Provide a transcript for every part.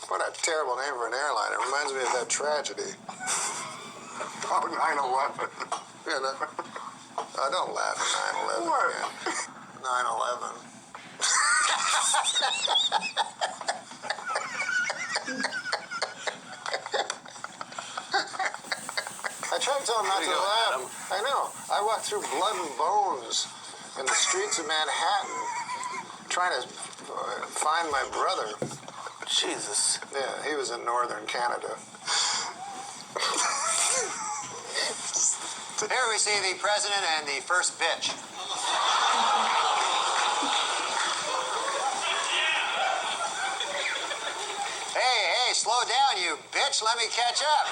What a terrible name for an airline. It reminds me of that tragedy. Oh, 9/11. Yeah, no, don't laugh at 9/11 What? again. 9/11. I tried to tell him not to laugh. I know. I walked through blood and bones in the streets of Manhattan trying to find my brother. Jesus. Yeah, he was in northern Canada. Here we see the president and the first bitch. Hey, slow down, you bitch. Let me catch up.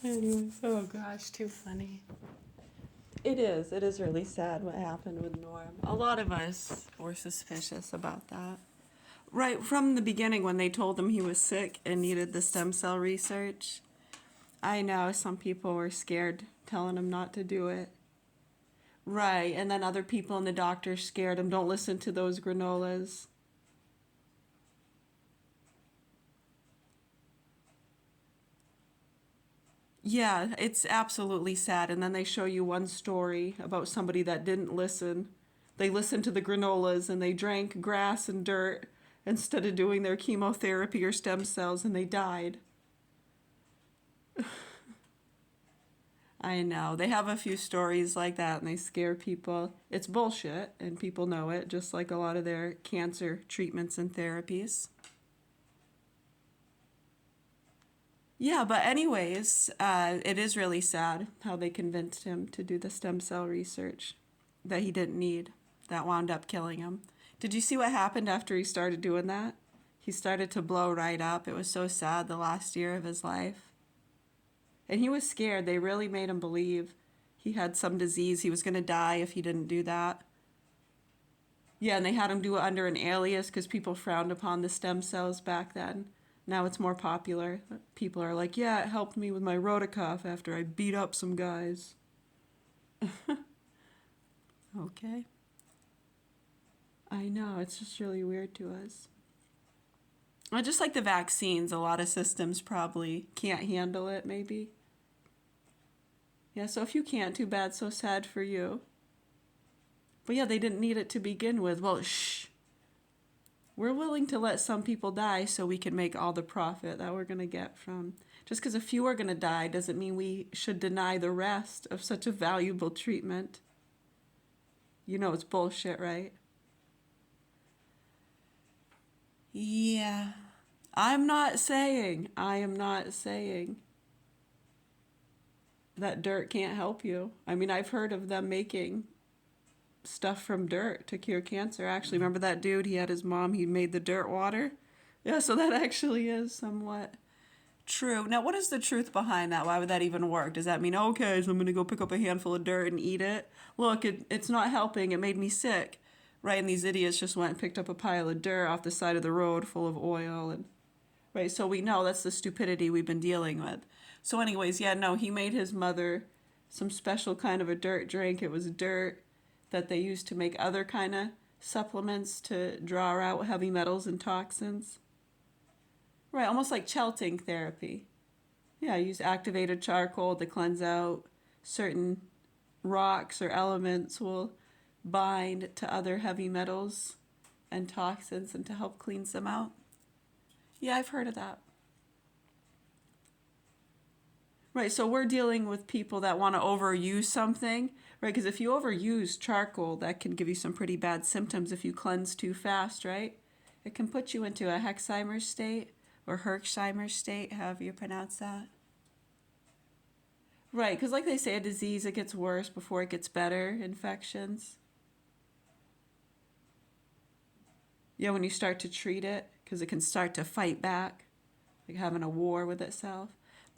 Anyways, oh gosh, too funny. It is really sad what happened with Norm. A lot of us were suspicious about that. Right from the beginning when they told him he was sick and needed the stem cell research, I know some people were scared telling him not to do it. Right, and then other people and the doctor scared him, don't listen to those granolas. Yeah, it's absolutely sad. And then they show you one story about somebody that didn't listen. They listened to the granolas and they drank grass and dirt instead of doing their chemotherapy or stem cells, and they died. I know. They have a few stories like that and they scare people. It's bullshit and people know it, just like a lot of their cancer treatments and therapies. Yeah, but anyways, it is really sad how they convinced him to do the stem cell research that he didn't need. That wound up killing him. Did you see what happened after he started doing that? He started to blow right up. It was so sad the last year of his life. And he was scared. They really made him believe he had some disease. He was going to die if he didn't do that. Yeah, and they had him do it under an alias because people frowned upon the stem cells back then. Now it's more popular. People are like, yeah, it helped me with my rotacough after I beat up some guys. Okay. I know, it's just really weird to us. Just like the vaccines, a lot of systems probably can't handle it, maybe. Yeah, so if you can't, too bad, so sad for you. But yeah, they didn't need it to begin with. Well, shh. We're willing to let some people die so we can make all the profit that we're going to get from. Just because a few are going to die doesn't mean we should deny the rest of such a valuable treatment. You know it's bullshit, right? Yeah. I am not saying that dirt can't help you. I mean, I've heard of them making stuff from dirt to cure cancer. Actually, remember that dude? He had his mom, he made the dirt water. Yeah, so that actually is somewhat true. Now, what is the truth behind that? Why would that even work? Does that mean, okay, so I'm going to go pick up a handful of dirt and eat it? Look, it's not helping. It made me sick. Right, and these idiots just went and picked up a pile of dirt off the side of the road full of oil. And right, so we know that's the stupidity we've been dealing with. So anyways, yeah, no, he made his mother some special kind of a dirt drink. It was dirt that they used to make other kind of supplements to draw out heavy metals and toxins. Right, almost like Chelting therapy. Yeah, use activated charcoal to cleanse out certain rocks or elements will bind to other heavy metals and toxins and to help cleanse them out. Yeah, I've heard of that. Right, so we're dealing with people that want to overuse something, right? Because if you overuse charcoal, that can give you some pretty bad symptoms if you cleanse too fast, right? It can put you into a Herxheimer state or Herxheimer state, however you pronounce that. Right, because like they say, a disease, it gets worse before it gets better, infections. Yeah, when you start to treat it, because it can start to fight back, like having a war with itself.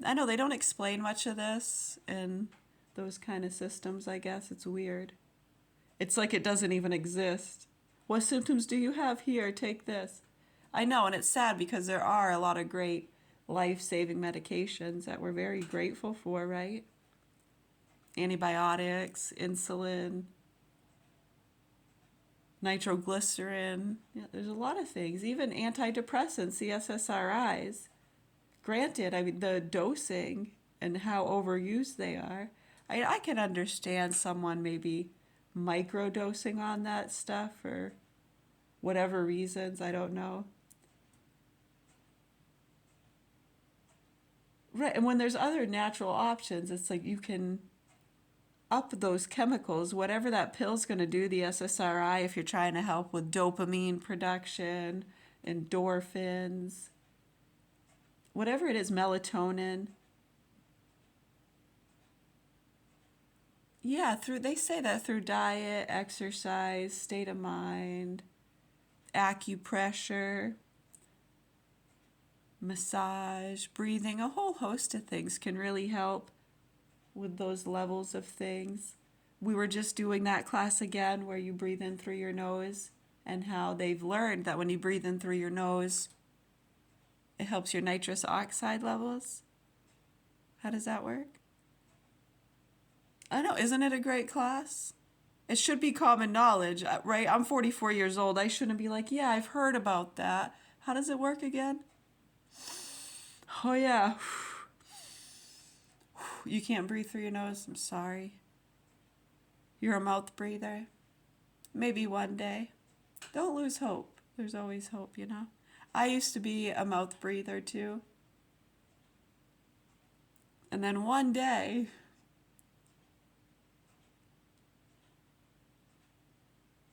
I know they don't explain much of this in those kind of systems, I guess. It's weird. It's like it doesn't even exist. What symptoms do you have? Here, take this. I know, and it's sad because there are a lot of great life-saving medications that we're very grateful for, right? Antibiotics, insulin, nitroglycerin. Yeah, there's a lot of things. Even antidepressants, the SSRIs. Granted, I mean, the dosing and how overused they are. I can understand someone maybe microdosing on that stuff for whatever reasons, I don't know. Right, and when there's other natural options, it's like you can up those chemicals, whatever that pill's going to do, the SSRI, if you're trying to help with dopamine production, endorphins, whatever it is, melatonin. Yeah, they say that through diet, exercise, state of mind, acupressure, massage, breathing, a whole host of things can really help with those levels of things. We were just doing that class again where you breathe in through your nose, and how they've learned that when you breathe in through your nose, it helps your nitrous oxide levels. How does that work? I know, isn't it a great class? It should be common knowledge, right? I'm 44 years old. I shouldn't be like, yeah, I've heard about that. How does it work again? Oh, yeah. You can't breathe through your nose. I'm sorry. You're a mouth breather. Maybe one day. Don't lose hope. There's always hope, you know? I used to be a mouth breather, too. And then one day,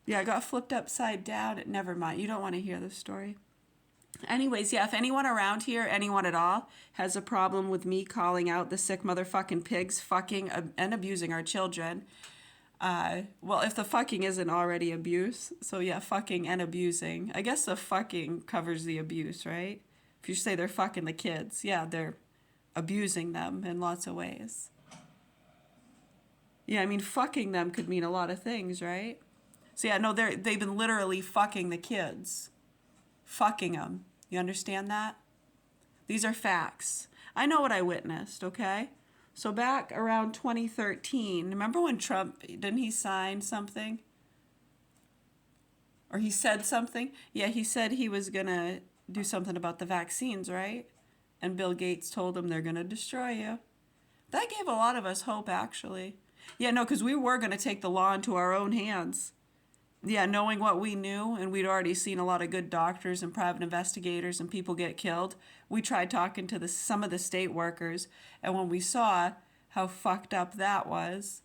yeah, I got flipped upside down. Never mind. You don't want to hear the story. Anyways, yeah, if anyone around here, anyone at all, has a problem with me calling out the sick motherfucking pigs fucking and abusing our children, well, if the fucking isn't already abuse, so yeah, fucking and abusing. I guess the fucking covers the abuse, right? If you say they're fucking the kids, yeah, they're abusing them in lots of ways. Yeah, I mean, fucking them could mean a lot of things, right? So yeah, no, they've been literally fucking the kids. Fucking them. You understand that? These are facts. I know what I witnessed, okay? So back around 2013, remember when Trump, didn't he sign something? Or he said something? Yeah, he said he was going to do something about the vaccines, right? And Bill Gates told him they're going to destroy you. That gave a lot of us hope, actually. Yeah, no, because we were going to take the law into our own hands. Yeah, knowing what we knew, and we'd already seen a lot of good doctors and private investigators and people get killed, we tried talking to some of the state workers, and when we saw how fucked up that was,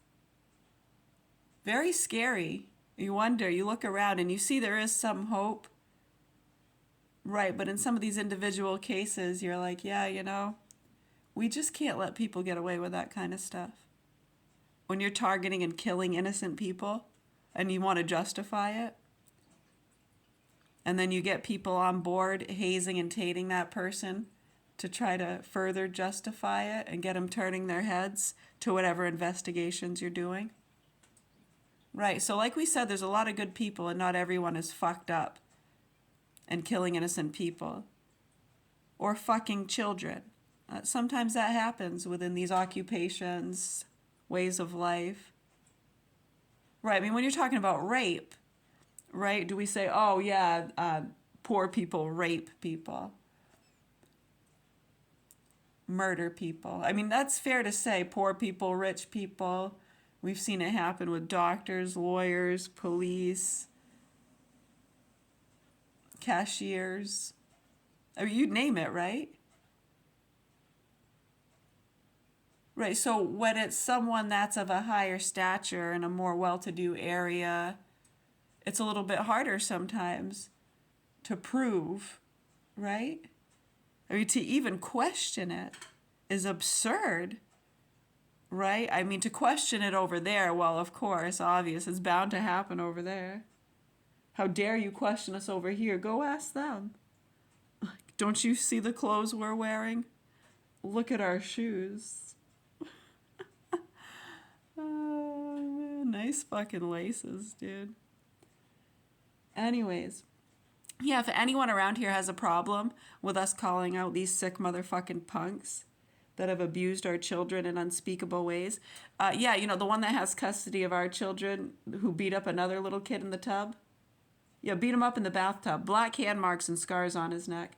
very scary. You wonder, you look around and you see there is some hope. Right, but in some of these individual cases, you're like, yeah, you know, we just can't let people get away with that kind of stuff. When you're targeting and killing innocent people, and you want to justify it, and then you get people on board hazing and tating that person to try to further justify it and get them turning their heads to whatever investigations you're doing. Right, so like we said, there's a lot of good people, and not everyone is fucked up and killing innocent people or fucking children. Sometimes that happens within these occupations, ways of life. Right, I mean, when you're talking about rape, right, do we say, oh, yeah, poor people rape people, murder people? I mean, that's fair to say, poor people, rich people. We've seen it happen with doctors, lawyers, police, cashiers. I mean, you'd name it, right? Right, so when it's someone that's of a higher stature in a more well-to-do area, it's a little bit harder sometimes to prove, right? I mean, to even question it is absurd, right? I mean, to question it over there, well, of course, obvious, it's bound to happen over there. How dare you question us over here? Go ask them. Don't you see the clothes we're wearing? Look at our shoes. Oh, nice fucking laces, dude. Anyways, yeah, if anyone around here has a problem with us calling out these sick motherfucking punks that have abused our children in unspeakable ways, yeah, you know, the one that has custody of our children who beat up another little kid in the tub, Yeah, beat him up in the bathtub. Black hand marks and scars on his neck.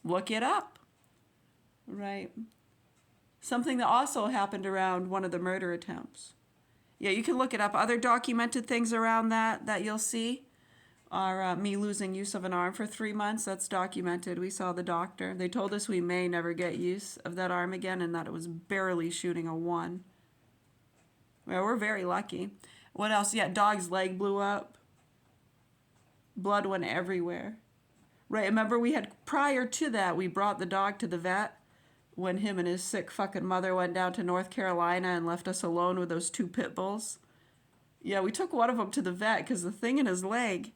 Look it up. Right. Something that also happened around one of the murder attempts. Yeah, you can look it up. Other documented things around that you'll see are me losing use of an arm for 3 months. That's documented. We saw the doctor. They told us we may never get use of that arm again and that it was barely shooting a 1. Well, we're very lucky. What else? Yeah, dog's leg blew up. Blood went everywhere. Right, remember we had, prior to that, we brought the dog to the vet when him and his sick fucking mother went down to North Carolina and left us alone with those 2 pit bulls. Yeah, we took one of them to the vet because the thing in his leg,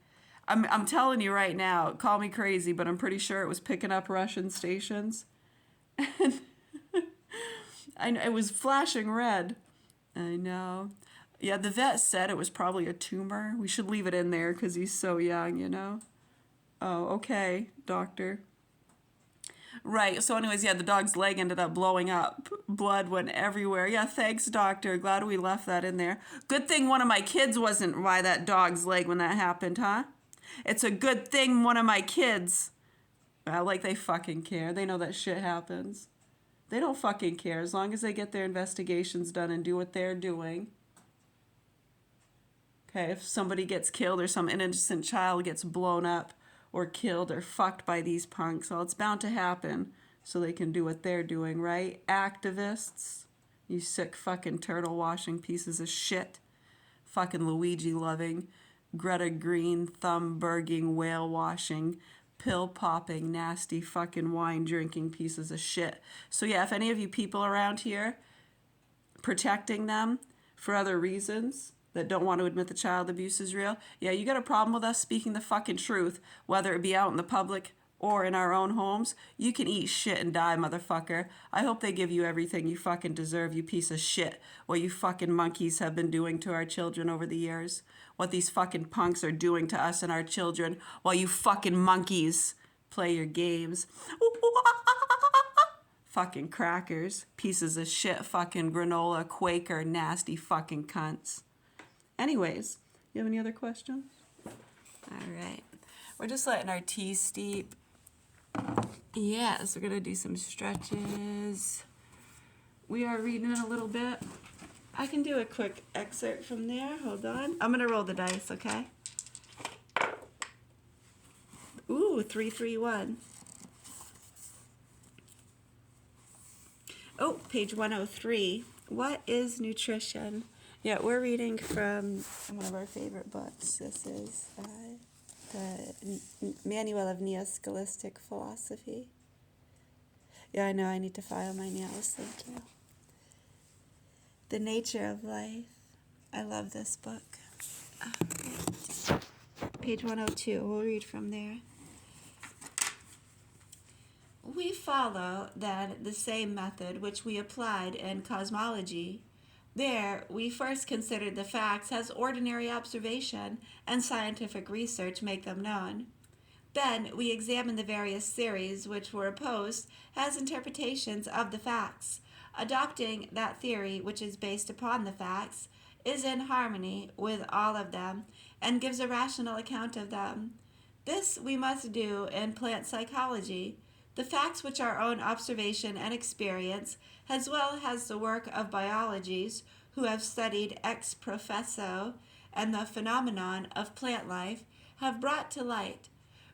I'm telling you right now, call me crazy, but I'm pretty sure it was picking up Russian stations. And it was flashing red. I know. Yeah, the vet said it was probably a tumor. We should leave it in there because he's so young, you know. Oh, okay, doctor. Right, so anyways, yeah, the dog's leg ended up blowing up. Blood went everywhere. Yeah, thanks, doctor. Glad we left that in there. Good thing one of my kids wasn't by that dog's leg when that happened, huh? It's a good thing one of my kids... Well, like they fucking care. They know that shit happens. They don't fucking care as long as they get their investigations done and do what they're doing. Okay, if somebody gets killed or some innocent child gets blown up or killed or fucked by these punks, well, it's bound to happen so they can do what they're doing, right? Activists, you sick fucking turtle washing pieces of shit. Fucking Luigi loving, Greta Green, thumb burging, whale washing, pill popping, nasty fucking wine drinking pieces of shit. So yeah, if any of you people around here protecting them for other reasons that don't want to admit the child abuse is real, yeah, you got a problem with us speaking the fucking truth, whether it be out in the public or in our own homes, you can eat shit and die, motherfucker. I hope they give you everything you fucking deserve, you piece of shit. What you fucking monkeys have been doing to our children over the years. What these fucking punks are doing to us and our children while you fucking monkeys play your games. Fucking crackers. Pieces of shit, fucking granola, Quaker, nasty fucking cunts. Anyways, you have any other questions? All right. We're just letting our tea steep. Yes, we're going to do some stretches. We are reading it a little bit. I can do a quick excerpt from there. Hold on. I'm going to roll the dice, okay? Ooh, 331. Oh, page 103. What is nutrition? Yeah, we're reading from one of our favorite books. This is the Manual of Neo-Scholastic Philosophy. Yeah, I know, I need to file my nails, thank you. The Nature of Life. I love this book. Right. Page 102, we'll read from there. We follow, then, the same method which we applied in cosmology. There, we first considered the facts as ordinary observation and scientific research make them known. Then, we examined the various theories which were opposed as interpretations of the facts. Adopting that theory which is based upon the facts is in harmony with all of them and gives a rational account of them. This we must do in plant psychology. The facts which our own observation and experience, as well as the work of biologists who have studied ex professo and the phenomenon of plant life, have brought to light,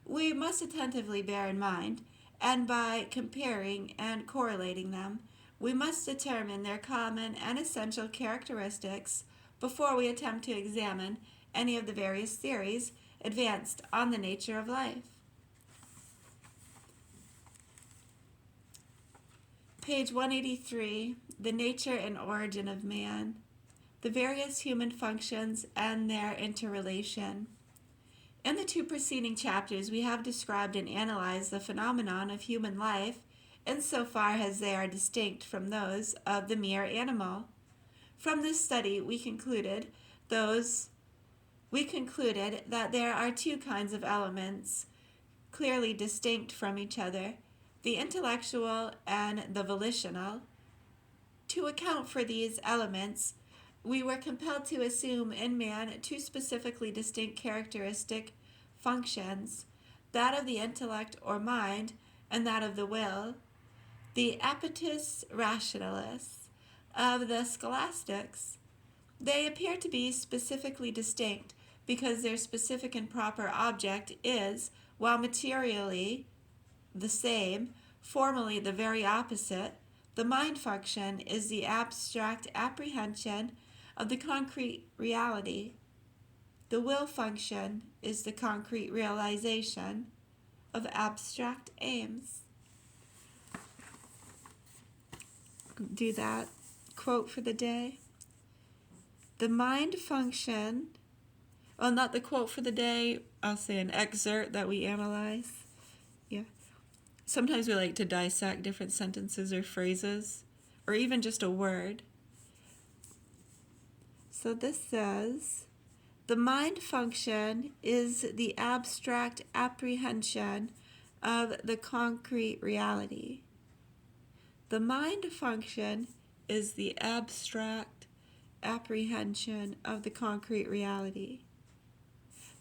we must attentively bear in mind, and by comparing and correlating them, we must determine their common and essential characteristics before we attempt to examine any of the various theories advanced on the nature of life. Page 183, The Nature and Origin of Man, the various human functions and their interrelation. In the 2 preceding chapters, we have described and analyzed the phenomenon of human life insofar as they are distinct from those of the mere animal. From this study, we concluded that there are 2 kinds of elements clearly distinct from each other, the intellectual and the volitional. To account for these elements, we were compelled to assume in man 2 specifically distinct characteristic functions, that of the intellect or mind, and that of the will. The appetus rationalis of the scholastics, they appear to be specifically distinct because their specific and proper object is, while materially the same, formally the very opposite. The mind function is the abstract apprehension of the concrete reality. The will function is the concrete realization of abstract aims. Do that quote for the day. The mind function, well, not the quote for the day, I'll say an excerpt that we analyze. Yeah. Sometimes we like to dissect different sentences or phrases, or even just a word. So this says, the mind function is the abstract apprehension of the concrete reality. The mind function is the abstract apprehension of the concrete reality.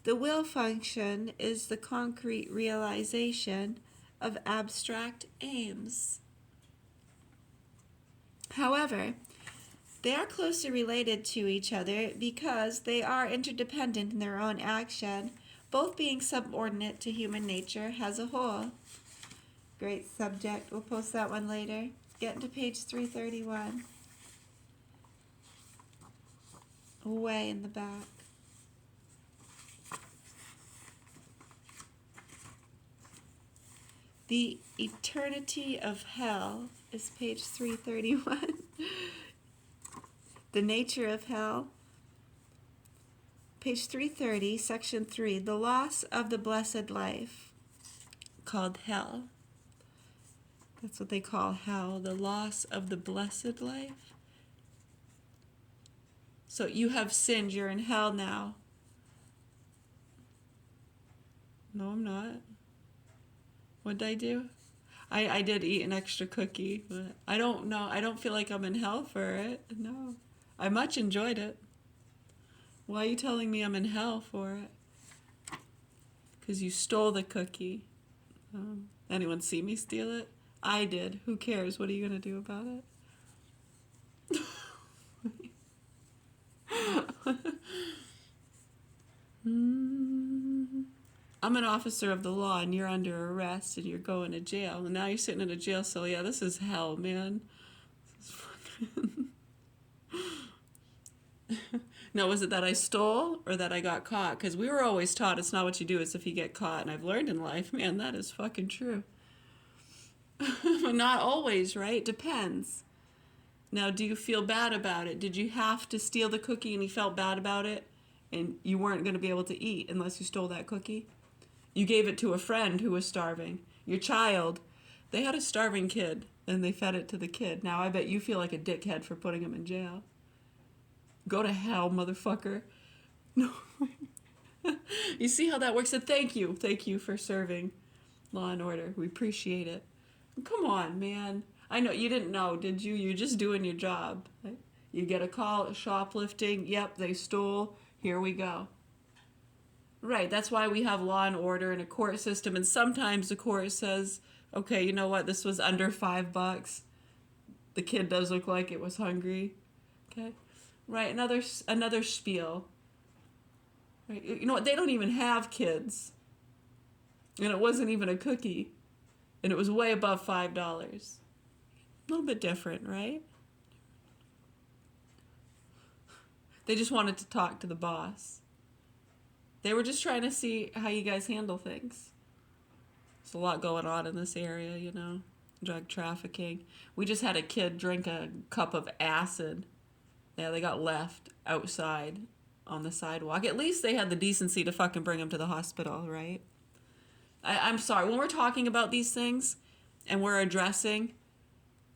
The will function is the concrete realization of abstract aims. However, they are closely related to each other because they are interdependent in their own action, both being subordinate to human nature as a whole. Great subject. We'll post that one later. Get into page 331. Way in the back. The eternity of hell is page 331. The nature of hell. Page 330, section 3. The loss of the blessed life, called hell. That's what they call hell, the loss of the blessed life. So you have sinned, you're in hell now. No, I'm not. What did I do? I did eat an extra cookie, but I don't know. I don't feel like I'm in hell for it. No. I much enjoyed it. Why are you telling me I'm in hell for it? Because you stole the cookie. Anyone see me steal it? I did. Who cares? What are you going to do about it? I'm an officer of the law and you're under arrest and you're going to jail. And now you're sitting in a jail cell. Yeah, this is hell, man. This is fucking... Now, was it that I stole or that I got caught? Because we were always taught it's not what you do, it's if you get caught. And I've learned in life, man, that is fucking true. Not always, right? Depends. Now, do you feel bad about it? Did you have to steal the cookie and you felt bad about it? And you weren't going to be able to eat unless you stole that cookie? You gave it to a friend who was starving. Your child, they had a starving kid and they fed it to the kid. Now, I bet you feel like a dickhead for putting him in jail. Go to hell, motherfucker. No. You see how that works? And thank you. Thank you for serving Law and Order. We appreciate it. Come on, man. I know you didn't know, did you? You're just doing your job. Right? You get a call, shoplifting. Yep, they stole. Here we go. Right, that's why we have law and order and a court system. And sometimes the court says, okay, you know what? This was under $5. The kid does look like it was hungry. Okay. Right, another spiel. Right, you know what? They don't even have kids. And it wasn't even a cookie. And it was way above $5. A little bit different, right? They just wanted to talk to the boss. They were just trying to see how you guys handle things. There's a lot going on in this area, you know. Drug trafficking. We just had a kid drink a cup of acid. Yeah, they got left outside on the sidewalk. At least they had the decency to fucking bring him to the hospital, right? I'm sorry. When we're talking about these things and we're addressing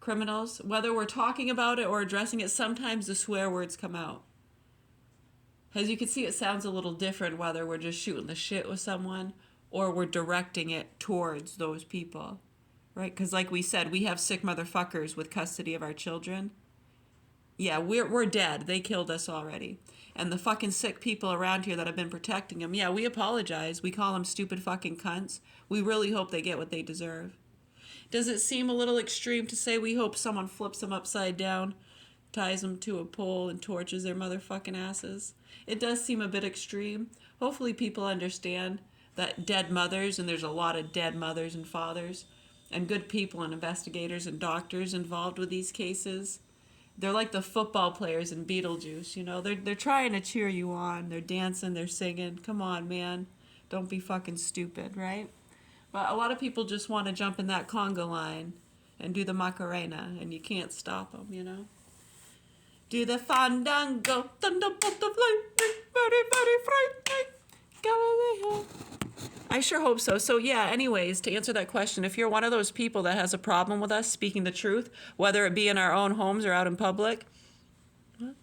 criminals, whether we're talking about it or addressing it, sometimes the swear words come out. As you can see, it sounds a little different whether we're just shooting the shit with someone or we're directing it towards those people, right? Because like we said, we have sick motherfuckers with custody of our children. Yeah, we're dead. They killed us already. And the fucking sick people around here that have been protecting them, yeah, we apologize. We call them stupid fucking cunts. We really hope they get what they deserve. Does it seem a little extreme to say we hope someone flips them upside down, ties them to a pole, and torches their motherfucking asses? It does seem a bit extreme. Hopefully people understand that dead mothers, and there's a lot of dead mothers and fathers, and good people and investigators and doctors involved with these cases. They're like the football players in Beetlejuice, you know. They're trying to cheer you on. They're dancing, they're singing. Come on, man. Don't be fucking stupid, right? But a lot of people just want to jump in that conga line and do the Macarena, and you can't stop them, you know. Do the fandango, thunderbolt of lightning, very, very frightening, Galileo. I sure hope so. So yeah, anyways, to answer that question, if you're one of those people that has a problem with us speaking the truth, whether it be in our own homes or out in public, well,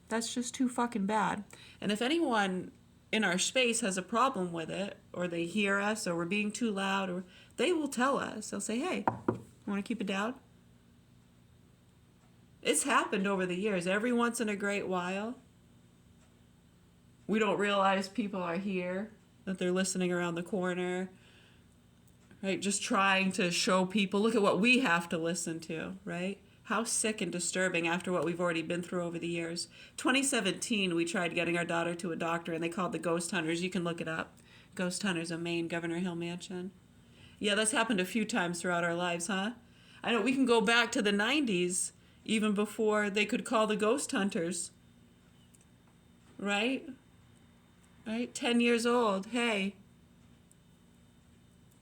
that's just too fucking bad. And if anyone in our space has a problem with it, or they hear us, or we're being too loud, or they will tell us. They'll say, hey, want to keep it down? It's happened over the years. Every once in a great while, we don't realize people are here, that they're listening around the corner, right? Just trying to show people, look at what we have to listen to, right? How sick and disturbing after what we've already been through over the years. 2017, we tried getting our daughter to a doctor, and they called the Ghost Hunters. You can look it up. Ghost Hunters of Maine, Governor Hill Mansion. Yeah, that's happened a few times throughout our lives, huh? I know we can go back to the 90s, even before they could call the Ghost Hunters. Right? Right? 10 years old. Hey.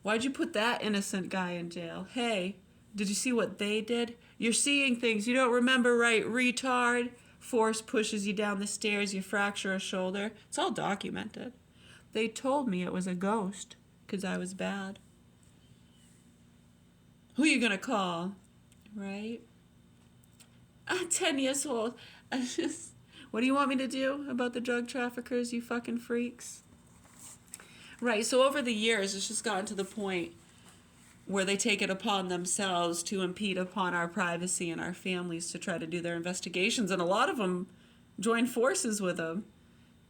Why'd you put that innocent guy in jail? Hey, did you see what they did? You're seeing things you don't remember, right, retard? Force pushes you down the stairs, you fracture a shoulder. It's all documented. They told me it was a ghost because I was bad. Who are you going to call? Right? I'm 10 years old. What do you want me to do about the drug traffickers, you fucking freaks? Right, so over the years, it's just gotten to the point where they take it upon themselves to impede upon our privacy and our families to try to do their investigations. And a lot of them join forces with them,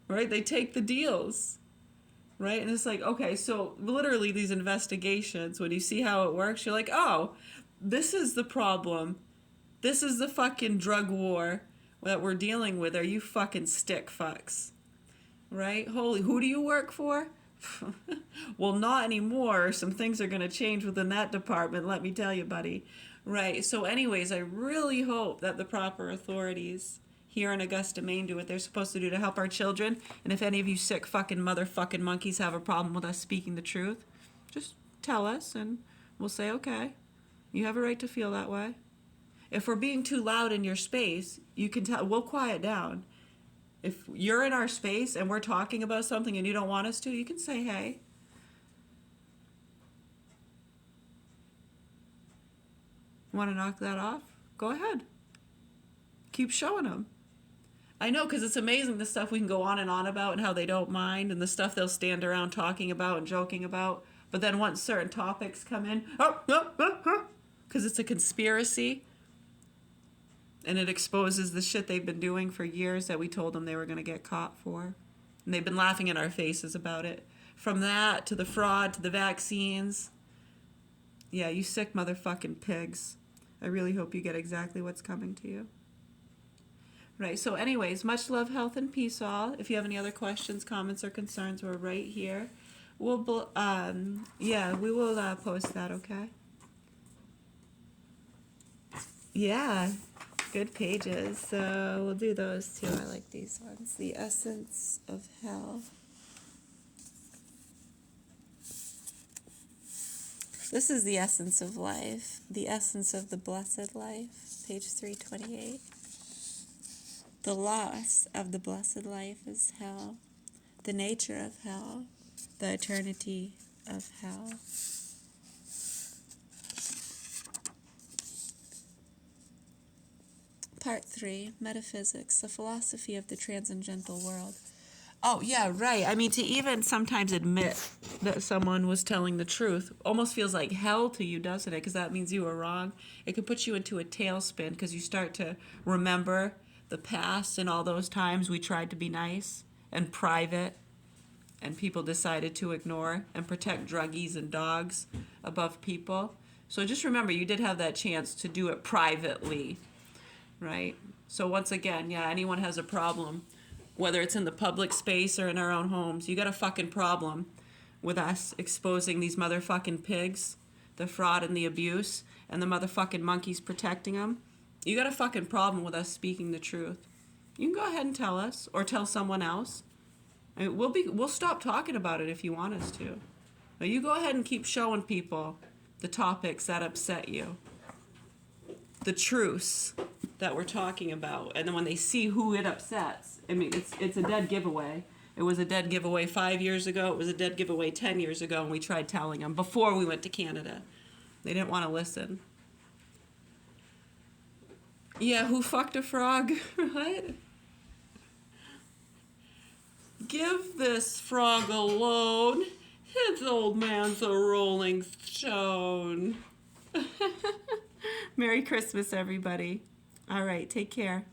right? They take the deals, right? And it's like, okay, so literally these investigations, when you see how it works, you're like, oh, this is the problem. This is the fucking drug war that we're dealing with. Are you fucking stick fucks? Right? Holy, who do you work for? Well, not anymore. Some things are going to change within that department, let me tell you, buddy. Right. So anyways, I really hope that the proper authorities here in Augusta, Maine do what they're supposed to do to help our children. And if any of you sick fucking motherfucking monkeys have a problem with us speaking the truth, just tell us and we'll say, okay, you have a right to feel that way. If we're being too loud in your space, you can tell, we'll quiet down. If you're in our space and we're talking about something and you don't want us to, you can say, hey. Want to knock that off? Go ahead. Keep showing them. I know, because it's amazing the stuff we can go on and on about and how they don't mind and the stuff they'll stand around talking about and joking about. But then once certain topics come in, because it's a conspiracy, and it exposes the shit they've been doing for years that we told them they were going to get caught for. And they've been laughing in our faces about it. From that to the fraud to the vaccines. Yeah, you sick motherfucking pigs. I really hope you get exactly what's coming to you. Right, so anyways, much love, health, and peace all. If you have any other questions, comments, or concerns, we're right here. We will post that, okay? Yeah. Good pages, so we'll do those too. I like these ones. The Essence of Hell. This is the essence of life, the essence of the blessed life, page 328. The loss of the blessed life is hell, the nature of hell, the eternity of hell. Part 3, Metaphysics, the philosophy of the transcendental world. Oh, yeah, right. I mean, to even sometimes admit that someone was telling the truth almost feels like hell to you, doesn't it? Because that means you were wrong. It could put you into a tailspin because you start to remember the past and all those times we tried to be nice and private and people decided to ignore and protect druggies and dogs above people. So just remember, you did have that chance to do it privately, right? So once again, yeah, anyone has a problem, whether it's in the public space or in our own homes, you got a fucking problem with us exposing these motherfucking pigs, the fraud and the abuse, and the motherfucking monkeys protecting them. You got a fucking problem with us speaking the truth. You can go ahead and tell us or tell someone else. I mean, we'll stop talking about it if you want us to. But you go ahead and keep showing people the topics that upset you, the truths that we're talking about, and then when they see who it upsets, I mean, it's a dead giveaway. It was a dead giveaway 5 years ago. It was a dead giveaway 10 years ago, and we tried telling them before we went to Canada. They didn't want to listen. Yeah, who fucked a frog? What? Give this frog alone. His old man's a rolling stone. Merry Christmas, everybody. All right, take care.